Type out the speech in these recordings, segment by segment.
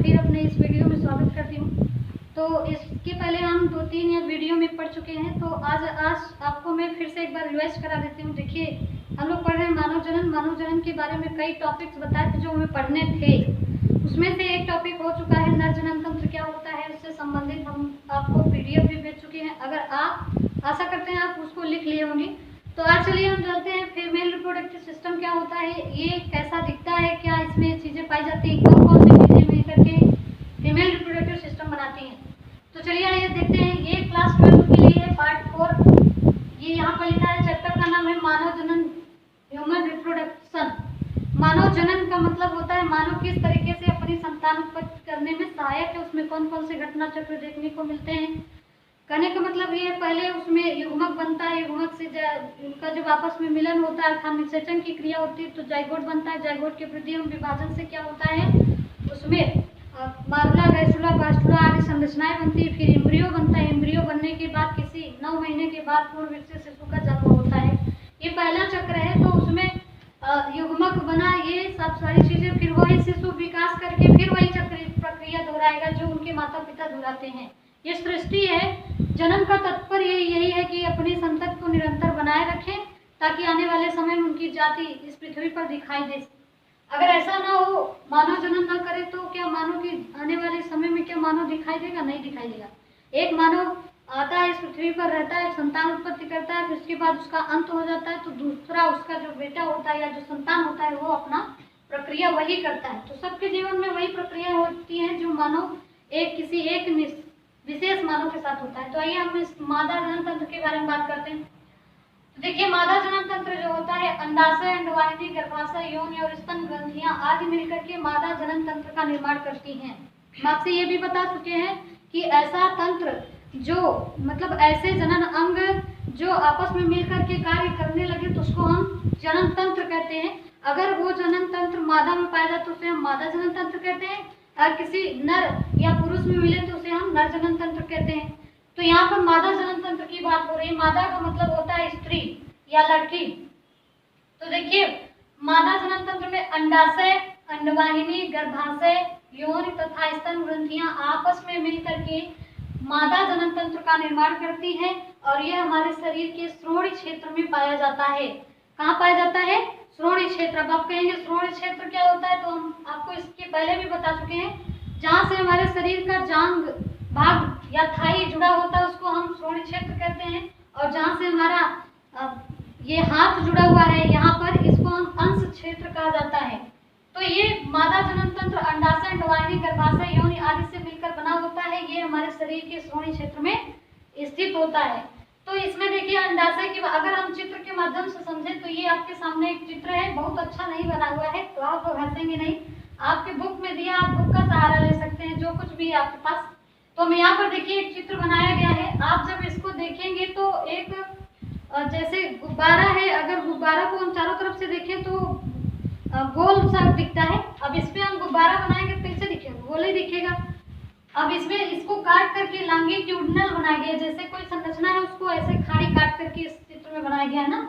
फिर अपने इस वीडियो में स्वागत करती हूँ। तो इसके पहले हम 2-3 या वीडियो में पढ़ चुके हैं, तो आज आपको मैं फिर से एक बार रिवाइज करा देती हूँ। देखिए, हम लोग पढ़ रहे हैं मानव जनन। मानव जनन के बारे में कई टॉपिक्स बताए थे जो हमें पढ़ने थे। उसमें से एक टॉपिक हो चुका है नर जनन तंत्र क्या होता है, उससे संबंधित हम आपको पीडीएफ भी भेज चुके हैं। अगर आप आशा करते हैं आप उसको लिख लिए होंगे। तो आज चलिए हम चलते हैं फीमेल रिप्रोडक्टिव सिस्टम क्या होता है, ये कैसा दिखता है, क्या इसमें चीज़ें पाई जाती हैं, कौन कौन सी चीज़ें मिल करके फीमेल रिप्रोडक्टिव सिस्टम बनाती हैं। तो चलिए आइए देखते हैं। ये क्लास 12 के लिए है, पार्ट 4। ये यहाँ पर लिखा है, चैप्टर का नाम है मानव जनन, ह्यूमन रिप्रोडक्शन। मानव जनन का मतलब होता है मानव किस तरीके से अपनी संतान उत्पत्ति करने में सहायक है, उसमें कौन कौन से घटना चक्र देखने को मिलते हैं। कहने का मतलब ये है, पहले उसमें युग्मक बनता है, युग्मक से उनका जब आपस में मिलन होता है अर्थात निषेचन की क्रिया होती है तो जाइगोट बनता है। जाइगोट के वृद्धि एवं विभाजन से क्या होता है, उसमें मारुला, गैस्ट्रुला, गास्ट्रुला आदि संरचनाएं बनती है। फिर एम्ब्रियो बनता है। एम्ब्रियो बनने के बाद किसी 9 महीने के बाद पूर्ण विकसित शिशु का जन्म होता है। ये पहला चक्र है। तो उसमें युग्मक बना, ये सब सारी चीजें, फिर वही शिशु विकास करके फिर वही चक्र प्रक्रिया दोहराएगा जो उनके माता पिता दोहराते हैं। ये सृष्टि है। जन्म का तात्पर्य यही है कि अपनी संतति को निरंतर बनाए रखें ताकि आने वाले समय में उनकी जाति इस पृथ्वी पर दिखाई दे। अगर ऐसा ना हो, मानव जन्म ना करे, तो क्या मानव की आने वाले समय में क्या मानव दिखाई देगा? नहीं दिखाई देगा। एक मानव आता है, इस पृथ्वी पर रहता है, संतान उत्पत्ति करता है, फिर उसके बाद उसका अंत हो जाता है, तो दूसरा उसका जो बेटा होता है या जो संतान होता है वो अपना प्रक्रिया वही करता है। तो सबके जीवन में वही प्रक्रिया होती है जो मानव किसी एक विशेष मानव के साथ होता है। तो आइए हम इस मादा जनन तंत्र के बारे में बात करते हैं। तो देखिए, मादा जनन तंत्र जो होता है, अंडाशय, अंडवाहिनी, गर्भाशय, योनि और स्तन ग्रंथियां आदि मिलकर के मादा जनन तंत्र का निर्माण करती हैं। हम आपसे ये भी बता चुके हैं कि ऐसा तंत्र जो मतलब ऐसे जनन अंग जो आपस में मिलकर के कार्य करने लगे तो उसको हम जनन तंत्र कहते हैं। अगर वो जनन तंत्र मादा में पाया जाए तो उसे हम मादा जनन तंत्र कहते हैं, और किसी नर या पुरुष में मिले तो उसे हम नर जनन तंत्र कहते हैं। तो यहाँ पर मादा जनन तंत्र की बात हो रही है। मादा का मतलब होता है स्त्री या लड़की। तो देखिए, मादा जनन तंत्र में अंडाशय, अंडवाहिनी, गर्भाशय, यौन तथा स्तन ग्रंथियां आपस में मिलकर के मादा जनन तंत्र का निर्माण करती हैं और यह हमारे शरीर के श्रोणि क्षेत्र में पाया जाता है। कहाँ पाया जाता है? श्रोणि क्षेत्र। अब आप कहेंगे श्रोणि क्षेत्र क्या होता है, तो हम आपको इसके पहले भी बता चुके हैं। जहाँ से हमारे शरीर का जांग भाग या थाई जुड़ा होता है उसको हम श्रोणि क्षेत्र कहते हैं, और जहाँ से हमारा ये हाथ जुड़ा हुआ है यहाँ पर, इसको हम अंश क्षेत्र कहा जाता है। तो ये मादा जनन तंत्र अंडाशय, अंडवाहिनी, गर्भाशय, योनि आदि से मिलकर बना होता है। ये हमारे शरीर के श्रोणि क्षेत्र में स्थित होता है। तो इसमें देखिए, अंडाशय की अगर हम चित्र के माध्यम से समझें तो ये आपके सामने एक चित्र है, बहुत अच्छा नहीं बना हुआ है तो आप हंसेंगे नहीं। आपके बुक में दिया, आप बुक का सहारा ले सकते हैं, जो कुछ भी है आपके पास। तो हम यहाँ पर देखिए एक चित्र बनाया गया है। आप जब इसको देखेंगे तो एक जैसे गुब्बारा है, अगर गुब्बारा को हम चारों तरफ से देखें तो गोल सा दिखता है। अब इस पे हम गुब्बारा बनाएंगे तो कैसे दिखेगा? गोल ही दिखेगा। अब इसमें इसको काट करके लॉन्गिट्यूडिनल बनाया गया, जैसे कोई संरचना है उसको ऐसे खाड़ी काट करके इस चित्र में बनाया गया है ना।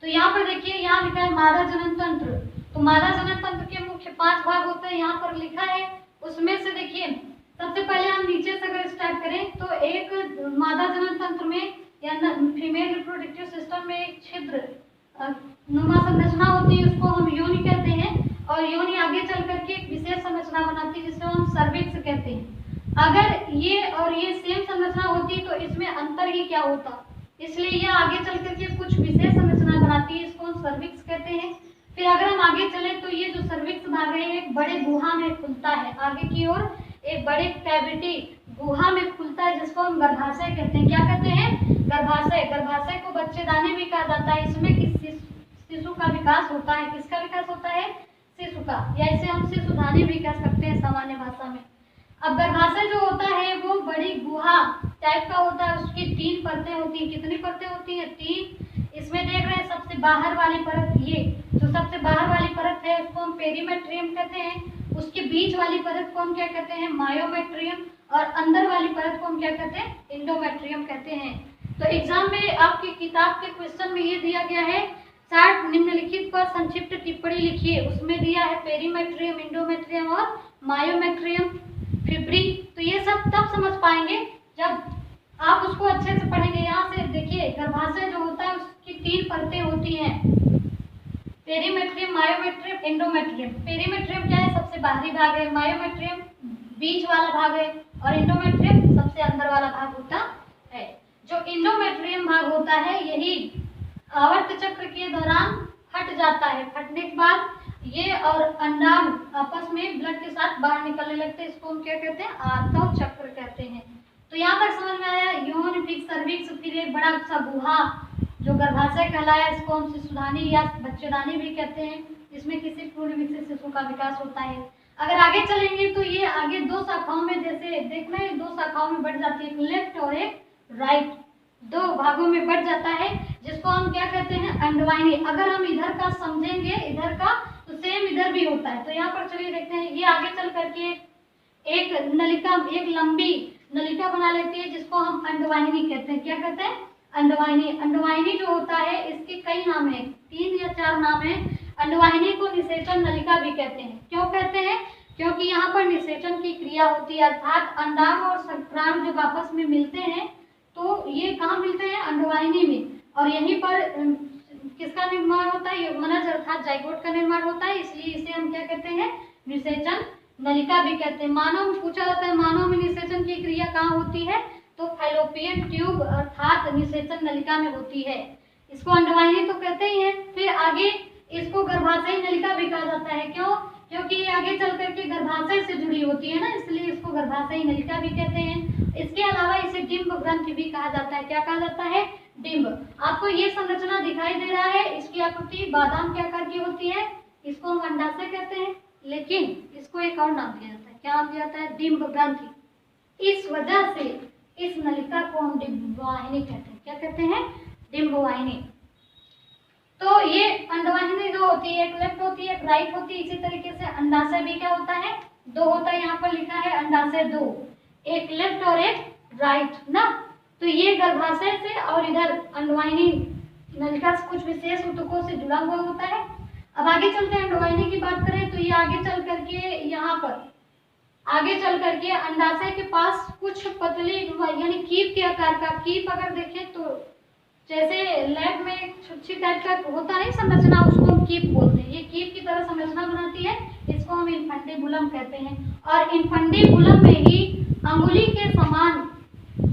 तो यहाँ पर देखिए, यहाँ लिखा है मादा जनन तंत्र। तो मादा जनन तंत्र के मुख्य 5 भाग होते हैं, यहाँ पर लिखा है। उसमें से देखिए, सबसे पहले हम नीचे से अगर स्टार्ट करें तो एक मादा जनन तंत्र में या फीमेल रिप्रोडक्टिव सिस्टम में एक छिद्र नुमा संरचना होती है, उसको हम योनि कहते हैं। और योनि आगे चल करके एक विशेष संरचना बनाती है जिसको हम सर्विक्स कहते हैं। अगर ये और ये सेम संरचना होती तो इसमें अंतर ही क्या होता, इसलिए ये आगे चल करके कुछ विशेष संरचना बनाती है, इसको हम सर्विक्स कहते हैं। फिर अगर हम आगे चले तो ये जो सर्विक्स भाग है एक बड़े गुहा में खुलता है, आगे की ओर एक बड़े कैविटी गुहा में खुलता है जिसको हम गर्भाशय कहते हैं। क्या कहते हैं? गर्भाशय। गर्भाशय को बच्चेदानी भी कहा जाता है। इसमें शिशु का विकास होता है। किसका विकास होता है? शिशु का, या इसे हम शिशुधानी भी कह सकते हैं सामान्य भाषा में। अब गर्भाशय जो होता है वो बड़ी गुहा टाइप का होता है, उसकी 3 परतें होती हैं। कितनी परतें होती हैं? 3। इसमें देख रहे हैं सबसे बाहर वाली परत, ये जो सबसे बाहर वाली परत है उसको हम पेरीमेट्रियम कहते हैं। उसके बीच वाली परत को हम क्या कहते हैं? मायोमेट्रियम। और अंदर वाली परत को हम क्या कहते हैं? इंडोमेट्रियम कहते हैं। तो एग्जाम में आपकी किताब के क्वेश्चन में ये दिया गया है 60 निम्नलिखित पर संक्षिप्त टिप्पणी लिखिए। उसमें दिया है पेरीमेट्रियम, इंडोमेट्रियम और मायोमेट्रियम, फिब्री। तो ये सब तब समझ पाएंगे जब आप उसको अच्छे से पढ़ेंगे। यहाँ से देखिए, गर्भाशय जो होता है उसकी 3 परतें होती हैं, पेरीमेट्रियम, मायोमेट्रियम, एंडोमेट्रियम। पेरीमेट्रियम क्या है? सबसे बाहरी भाग है, मायोमेट्रियम बीच वाला भाग है, और एंडोमेट्रियम सबसे अंदर वाला भाग होता है। जो एंडोमेट्रियम भाग होता है यही आवर्त चक्र के दौरान फट जाता है। फटने के बाद ये और अंडाणु आपस में ब्लड के साथ बाहर निकलने लगते हैं। इसको हम क्या कहते हैं? आर्तव चक्र कहते हैं। तो यहाँ तक समझ में आया। यौन फिक्स सर्विक्स, फिर एक बड़ा सा गुहा जो गर्भाशय कहलाया, इसको हम शिशुधानी या बच्चेदानी भी कहते हैं। इसमें किसी पूर्ण विकसित शिशु का विकास होता है। अगर आगे चलेंगे तो ये आगे 2 शाखाओं में, जैसे देखना है 2 शाखाओं में बढ़ जाती है, एक लेफ्ट और एक राइट, 2 भागों में बढ़ जाता है, जिसको हम क्या कहते हैं? अंडवाहिनी। अगर हम इधर का समझेंगे, इधर का, तो सेम इधर भी होता है। तो यहाँ पर चलिए देखते हैं। ये आगे चल करके एक नलिका, एक लंबी नलिका बना लेती है, जिसको हम अंडवाहिनी कहते हैं। क्या कहते हैं? अंडवाहिनी। अंडवाहिनी जो होता है इसके कई नाम हैं, 3 या 4 नाम हैं। अंडवाहिनी को निषेचन नलिका भी कहते हैं। क्यों कहते हैं? क्योंकि यहाँ पर निषेचन की क्रिया होती है, अर्थात अंडाणु और शुक्राणु जब आपस में मिलते हैं तो ये कहाँ मिलते हैं? अंडवाहिनी में। और यहीं पर किसका निर्माण होता है? युग्मनज अर्थात जाइगोट का निर्माण होता है। इसलिए इसे हम क्या कहते हैं? निषेचन नलिका भी कहते हैं। मानव में पूछा जाता है, मानव में निषेचन की क्रिया कहाँ होती है? तो फैलोपियन ट्यूब अर्थात निषेचन नलिका में होती है। इसको अंडवाहिनी तो कहते ही हैं। फिर आगे इसको गर्भाशयी नलिका भी कहा जाता है। क्यों? क्योंकि ये आगे चल करके गर्भाशय से जुड़ी होती है ना, इसलिए इसको गर्भाशयी नलिका भी कहते हैं। इसके अलावा इसे डिंब ग्रंथि भी कहा जाता है। क्या कहा जाता है? डिंब। आपको ये संरचना दिखाई दे रहा है, इसकी आकृति बादाम के आकार की होती है। इसको हम अंडाशय कहते हैं, लेकिन इसको एक और नाम दिया जाता है। क्या नाम दिया जाता है? डिंब ग्रंथि। इस वजह से इस नलिका को हम डिंबवाहिनी कहते हैं। क्या कहते हैं? डिंबवाहिनी। तो ये अंडवाहिनी जो होती है, एक लेफ्ट होती है, एक राइट होती है। इसी तरीके से अंडाशय भी क्या होता है? 2 होता है। यहाँ पर लिखा है अंडाशय 2, एक लेफ्ट और एक राइट ना। तो ये गर्भाशय से और इधर अंडवाहिनी नलिका से कुछ विशेष ऊतकों से जुड़ा हुआ होता है। अब आगे चलते हैं। अंडवाहिनी की बात करें तो ये आगे चल करके यहाँ पर आगे चल करके अंडाशय के पास कुछ पतली यानी कीप के आकार का, कीप अगर देखें तो जैसे लैब में छुच्छी टाइप का होता है संरचना, उसको हम कीप बोलते हैं। ये कीप की तरह संरचना बनाती है, इसको हम इन्फंडिबुलम कहते हैं। और इन्फंडिबुलम में ही अंगुली के समान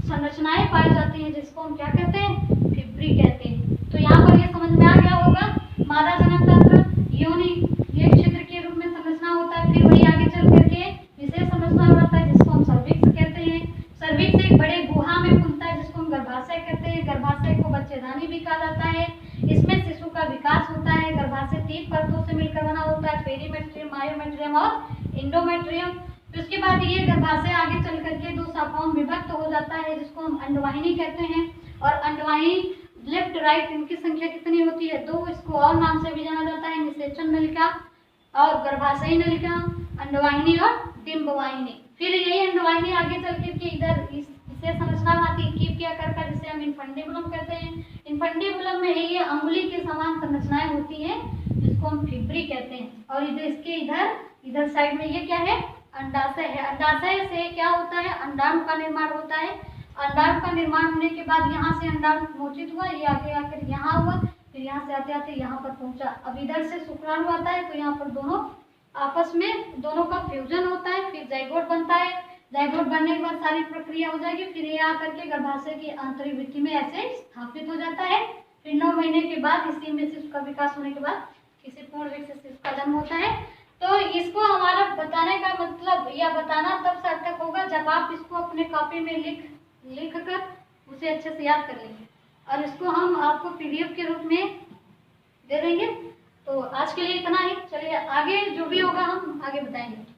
संरचनाएं पाई जाती हैं, जिसको हम क्या कहते हैं? फिब्री कहते हैं। तो यहाँ पर ये समझ में आ गया होगा, मादा जनक तंत्र योनि एक छिद्र के रूप में संरचना होता है। फिर वही आगे चल करके विशेष संरचना बनाता है, जिसको हम सर्विक्स कहते हैं। सर्विक्स एक बड़े गुहा में खुलता है, जिसको हम गर्भाशय कहते हैं। गर्भाशय को बच्चेदानी भी कहा जाता है। इसमें शिशु का विकास होता है। गर्भाशय 3 परतों से मिलकर बना होता है, पेरीमेट्रियम, मायोमेट्रियम और इंडोमेट्रियम। तो उसके बाद ये गर्भाशय आगे चल करके 2 शाखाओं में विभक्त हो जाता है, जिसको हम अंडवाहिनी कहते हैं। और अंडवाहिनी लेफ्ट राइट इनकी संख्या कितनी होती है? 2। इसको और नाम से भी जाना जाता है, निषेचन नलिका और गर्भाशयी नलिका, अंडवाहिनी और डिंबवाहिनी। फिर यही अंडवाहिनी आगे चल करके इधर इसे संरचना बनाती है कीप के आकार का, जिसे हम इन्फंडिबुलम कहते हैं। इन्फंडिबुलम में ये अंगुली के समान संरचनाएं होती हैं, जिसको हम फिब्री कहते हैं। और इधर इसके इधर साइड में ये क्या है? अंडाशय है। अंडाशय से क्या होता है? अंडाणु का निर्माण होता है। अंडाणु का निर्माण होने के बाद यहाँ से अंडाणु मोचित हुआ, ये आगे आकर यहाँ हुआ, फिर यहाँ से आते आते यहाँ पर पहुंचा। अब इधर से शुक्राणु आता है, तो यहाँ पर दोनों आपस में दोनों का फ्यूजन होता है, फिर जाइगोट बनता है। जाइगोट बनने के बाद सारी प्रक्रिया हो जाएगी, फिर ये आकर के गर्भाशय की आंतरिक भित्ति में ऐसे स्थापित हो जाता है। फिर 9 महीने के बाद इसी में शिशु का विकास होने के बाद किसी पूर्ण विकसित शिशु का जन्म होता है। तो इसको हमारा बताने का मतलब या बताना तब सार्थक होगा जब आप इसको अपने कॉपी में लिख कर उसे अच्छे से याद कर लेंगे, और इसको हम आपको PDF के रूप में दे देंगे। तो आज के लिए इतना ही। चलिए आगे जो भी होगा हम आगे बताएंगे।